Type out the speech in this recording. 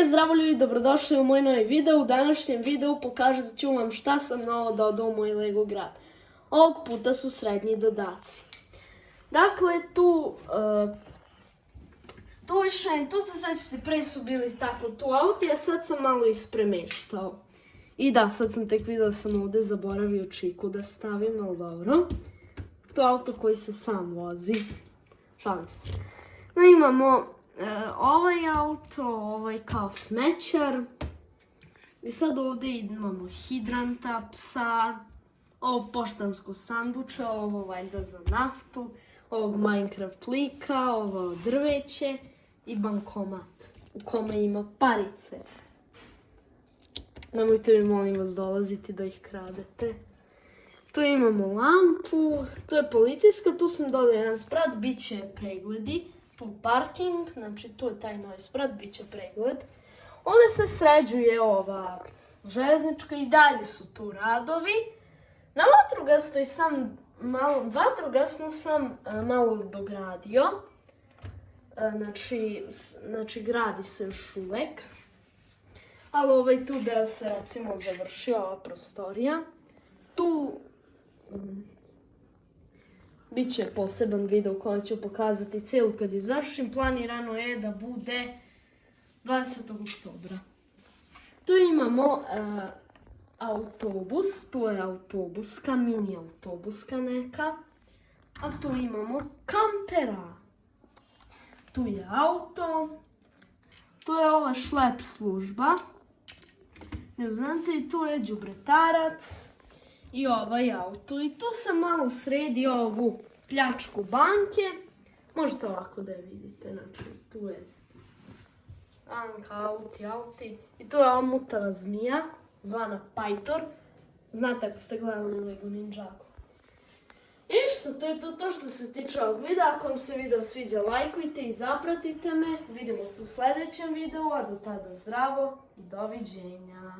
Zdravo ljudi, dobrodošli u moj novi video. U današnjem videu pokažat ću vam šta sam novo dodao u moj Lego grad. Ovog puta su srednji dodaci. Dakle, tu se sećate, pre su bili tako tu auti, a sad sam malo ispremeštao. I da, sad sam tek vidio da sam ovdje zaboravio čiku da stavim, ali dobro. To je auto koji se sam vozi. Šalim se. No, imamo ovaj auto, ovaj kao smećar. I sad ovdje imamo hidranta, psa, ovo poštansko sanduče, ovo valjda za naftu, ovog Minecraft lika, ovo drveće i bankomat u kome ima parice. Nemojte mi molim vas dolaziti da ih kradete. Tu imamo lampu, to je policijska, tu sam dodao jedan sprat, bit će pregledi. Tu parking, znači tu je taj novi sprat, bit će pregled. Ovdje se sređuje ova železnička i dalje su tu radovi. Na vatrogasnu sam malo dogradio. Znači gradi se još uvek. Ali ovaj tu deo se recimo završio, ova prostorija. Tu biće poseban video koji ću pokazati cijelu kad je završim. Planirano je da bude 20. oktobra. Tu imamo autobus, tu je autobuska, mini autobuska neka. A tu imamo kampera. Tu je auto. Tu je ova šlep služba. Znate, i tu je đubretarac. I ovaj auto. I tu sam malo sredio ovu pljačku banke. Možete ovako da je vidite. Znači, tu je auti. I tu je ova mutava zmija, zvana Pajtor. Znate ako ste gledali Lego Ninjago. I što, to je to što se tiče ovog videa. Ako vam se video sviđa, lajkujte i zapratite me. Vidimo se u sljedećem videu, a do tada zdravo i doviđenja.